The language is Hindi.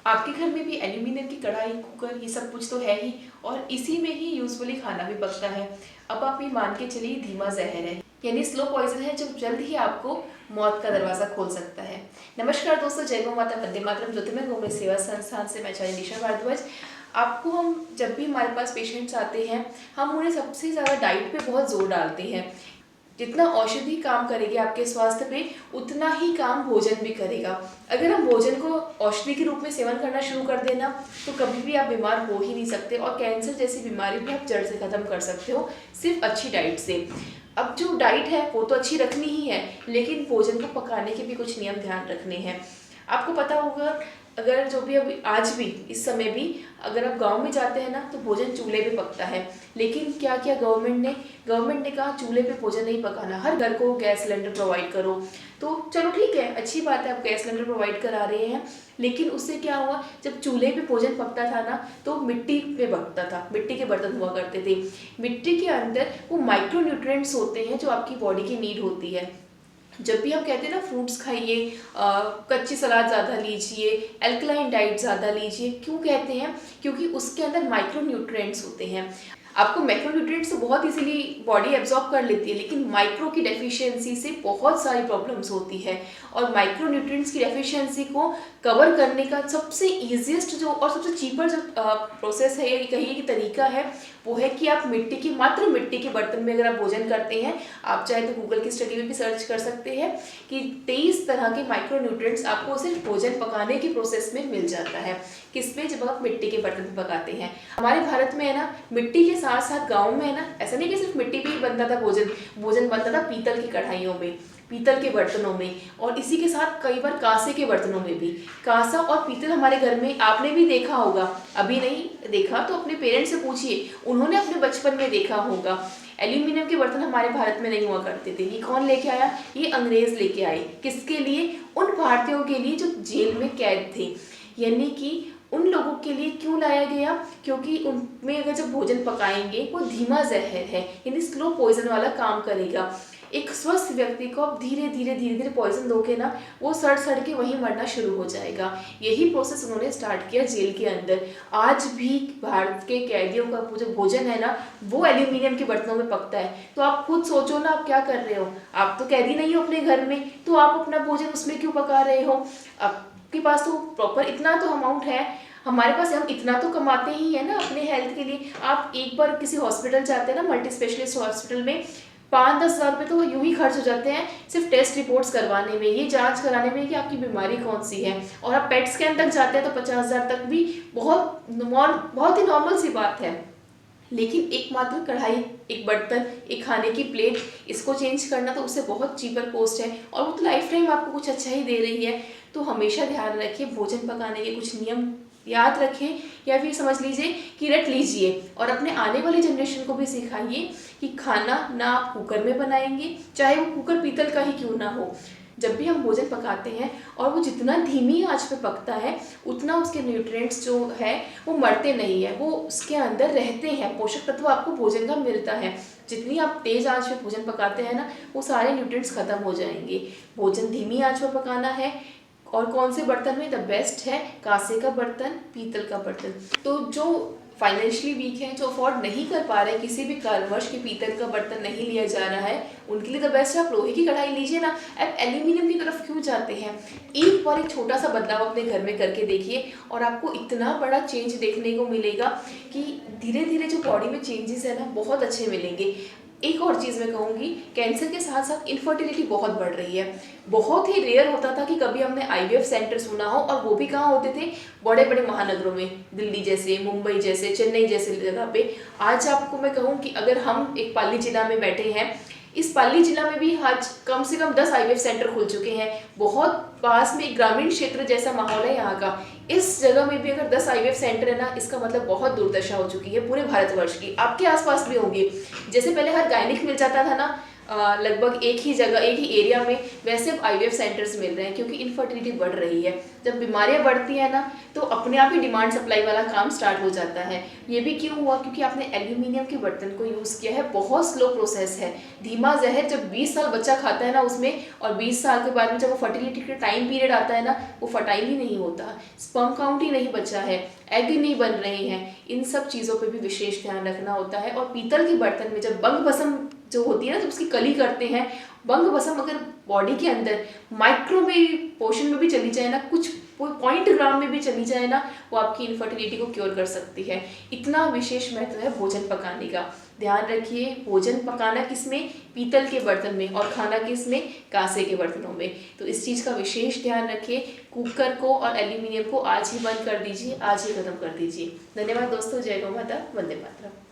आपके घर में भी एल्यूमिनियम की कढ़ाई, कुकर ये सब कुछ तो है ही, और इसी में ही यूजुअली खाना भी पकता है। अब आप ये मान के चलिए धीमा जहर है, यानी स्लो पॉइजन है, जो जल्द ही आपको मौत का दरवाजा खोल सकता है। नमस्कार दोस्तों, जय गौ माता, वंदे मातरम। ज्योतिर्मय गौमय सेवा संस्थान से मैं आचार्य निशा भारद्वाज। आपको हम जब भी हमारे पास पेशेंट्स आते हैं, हम उन्हें सबसे ज़्यादा डाइट पे बहुत जोर डालते हैं। जितना औषधि काम करेगी आपके स्वास्थ्य पे, उतना ही काम भोजन भी करेगा। अगर हम भोजन को औषधि के रूप में सेवन करना शुरू कर देना, तो कभी भी आप बीमार हो ही नहीं सकते, और कैंसर जैसी बीमारी भी आप जड़ से खत्म कर सकते हो सिर्फ अच्छी डाइट से। अब जो डाइट है वो तो अच्छी रखनी ही है, लेकिन भोजन को पकाने के भी कुछ नियम ध्यान रखने हैं। आपको पता होगा, अगर जो भी अभी आज भी इस समय भी अगर आप गांव में जाते हैं ना, तो भोजन चूल्हे पे पकता है। लेकिन क्या किया गवर्नमेंट ने कहा चूल्हे पे भोजन नहीं पकाना, हर घर को गैस सिलेंडर प्रोवाइड करो। तो चलो ठीक है, अच्छी बात है, आप गैस सिलेंडर प्रोवाइड करा रहे हैं, लेकिन उससे क्या हुआ, जब चूल्हे पे भोजन पकता था ना, तो मिट्टी पे पकता था, मिट्टी के बर्तन हुआ करते थे। मिट्टी के अंदर वो माइक्रो न्यूट्रिएंट्स होते हैं जो आपकी बॉडी की नीड होती है। जब भी हम कहते हैं ना फ्रूट्स खाइए, कच्ची सलाद ज़्यादा लीजिए, एल्कलाइन डाइट ज़्यादा लीजिए, क्यों कहते हैं? क्योंकि उसके अंदर माइक्रो न्यूट्रिएंट्स होते हैं। आपको मैक्रो न्यूट्रिएंट्स तो बहुत इजीली बॉडी एब्जॉर्ब कर लेती है, लेकिन माइक्रो की डेफिशिएंसी से बहुत सारी प्रॉब्लम्स होती है। और माइक्रो न्यूट्रिएंट्स की डेफिशिएंसी को कवर करने का सबसे ईजिएस्ट जो और सबसे चीपर जो प्रोसेस है, या कहिए कि तरीका है, वो है कि आप मात्र मिट्टी के बर्तन में अगर आप भोजन करते हैं, आप चाहे तो गूगल की स्टडी में भी सर्च कर सकते हैं कि 23 तरह के माइक्रो न्यूट्रिएंट्स आपको सिर्फ भोजन पकाने के प्रोसेस में मिल जाता है। किसमें? जब आप मिट्टी के बर्तन में पकाते हैं। हमारे भारत में है ना, मिट्टी के साथ साथ गाँव में है ना, ऐसा नहीं कि सिर्फ मिट्टी पे ही बनता था भोजन बनता था पीतल की कढ़ाइयों में, पीतल के बर्तनों में, और इसी के साथ कई बार कांसे के बर्तनों में भी। कांसा और पीतल हमारे घर में आपने भी देखा होगा, अभी नहीं देखा तो अपने पेरेंट्स से पूछिए, उन्होंने अपने बचपन में देखा होगा। एल्यूमिनियम के बर्तन हमारे भारत में नहीं हुआ करते थे। ये कौन लेके आया? ये अंग्रेज लेके आए। किसके लिए? उन भारतीयों के लिए जो जेल में कैद थे। यानी कि उन लोगों के लिए क्यों लाया गया? क्योंकि उनमें अगर जब भोजन पकाएंगे, वो धीमा जहर है, यानी स्लो पॉइजन वाला काम करेगा। एक स्वस्थ व्यक्ति को आप धीरे धीरे पॉइजन दोगे ना, वो सड़ सड़ के वहीं मरना शुरू हो जाएगा। यही प्रोसेस उन्होंने स्टार्ट किया जेल के अंदर। आज भी भारत के कैदियों का जो भोजन है ना, वो एल्यूमिनियम के बर्तनों में पकता है। तो आप खुद सोचो ना, आप क्या कर रहे हो? आप तो कैदी नहीं हो अपने घर में, तो आप अपना भोजन उसमें क्यों पका रहे हो? आपके पास तो प्रॉपर इतना तो अमाउंट है, हमारे पास हम इतना तो कमाते ही है ना अपने हेल्थ के लिए। आप एक बार किसी हॉस्पिटल जाते हैं ना, मल्टी स्पेशलिस्ट हॉस्पिटल में, 5-10 हज़ार रुपये तो यूं ही खर्च हो जाते हैं सिर्फ टेस्ट रिपोर्ट्स करवाने में, ये जांच कराने में कि आपकी बीमारी कौन सी है। और आप पेट स्कैन तक जाते हैं तो 50,000 तक भी बहुत ही नॉर्मल सी बात है। लेकिन एकमात्र कढ़ाई, एक बर्तन, एक खाने की प्लेट, इसको चेंज करना तो उससे बहुत चीपर कॉस्ट है, और वो तो लाइफ टाइम आपको कुछ अच्छा ही दे रही है। तो हमेशा ध्यान रखिए, भोजन पकाने के कुछ नियम याद रखें, या फिर समझ लीजिए कि रट लीजिए, और अपने आने वाली जनरेशन को भी सिखाइए कि खाना ना आप कुकर में बनाएंगे, चाहे वो कुकर पीतल का ही क्यों ना हो। जब भी हम भोजन पकाते हैं, और वो जितना धीमी आंच पे पकता है, उतना उसके न्यूट्रिएंट्स जो है वो मरते नहीं है, वो उसके अंदर रहते हैं, पोषक तत्व आपको भोजन का मिलता है। जितनी आप तेज़ आंच पे भोजन पकाते हैं ना, वो सारे न्यूट्रिएंट्स खत्म हो जाएंगे। भोजन धीमी आंच पर पकाना है। और कौन से बर्तन में द बेस्ट है? कांसे का बर्तन, पीतल का बर्तन। तो जो फाइनेंशियली वीक हैं, जो अफोर्ड नहीं कर पा रहे, किसी भी कारणवश के पीतल का बर्तन नहीं लिया जा रहा है, उनके लिए द बेस्ट है आप लोहे की कढ़ाई लीजिए ना। आप एल्यूमिनियम की तरफ क्यों जाते हैं? एक बार एक छोटा सा बदलाव अपने घर में करके देखिए, और आपको इतना बड़ा चेंज देखने को मिलेगा कि धीरे धीरे जो बॉडी में चेंजेस है ना, बहुत अच्छे मिलेंगे। एक और चीज़ मैं कहूँगी, कैंसर के साथ साथ इनफर्टिलिटी बहुत बढ़ रही है। बहुत ही रेयर होता था कि कभी हमने आईवीएफ सेंटर सुना हो, और वो भी कहाँ होते थे? बड़े बड़े महानगरों में, दिल्ली जैसे, मुंबई जैसे, चेन्नई जैसे जगह पे। आज आपको मैं कहूँ कि अगर हम एक पाली जिला में बैठे हैं, इस पाली जिला में भी आज कम से कम 10 आईवीएफ सेंटर खुल चुके हैं। बहुत पास में एक ग्रामीण क्षेत्र जैसा माहौल है यहाँ का। इस जगह में भी अगर 10 आईवीएफ सेंटर है ना, इसका मतलब बहुत दुर्दशा हो चुकी है पूरे भारतवर्ष की। आपके आसपास भी होंगे। जैसे पहले हर गायनिक मिल जाता था ना, लगभग एक ही जगह, एक ही एरिया में वैसे अब IVF सेंटर्स मिल रहे हैं, क्योंकि इनफर्टिलिटी बढ़ रही है। जब बीमारियां बढ़ती हैं ना, तो अपने आप ही डिमांड सप्लाई वाला काम स्टार्ट हो जाता है। ये भी क्यों हुआ? क्योंकि आपने एल्यूमिनियम के बर्तन को यूज़ किया है। बहुत स्लो प्रोसेस है। धीमा जहर जब 20 साल बच्चा खाता है ना उसमें, और 20 साल के बाद में जब वो फर्टिलिटी का टाइम पीरियड आता है ना, वो फर्टाइल ही नहीं होता, स्पर्म काउंट ही नहीं बचा है, एग नहीं बन रहे हैं। इन सब चीज़ों पे भी विशेष ध्यान रखना होता है। और पीतल के बर्तन में जब बंग भस्म जो होती है ना, जब उसकी कली करते हैं, बंग भस्म अगर बॉडी के अंदर माइक्रो में पोर्शन में भी चली जाए ना, कुछ 0.ग्राम में भी चली जाए ना, वो आपकी इनफर्टिलिटी को क्योर कर सकती है। इतना विशेष महत्व है भोजन पकाने का। ध्यान रखिए, भोजन पकाना किसमें? पीतल के बर्तन में, और खाना किसमें? कांसे के बर्तनों में। तो इस चीज़ का विशेष ध्यान रखिए। कुकर को और एल्यूमिनियम को आज ही बंद कर दीजिए, आज ही खत्म कर दीजिए। धन्यवाद दोस्तों। जय गौ माता, वंदे मातरम।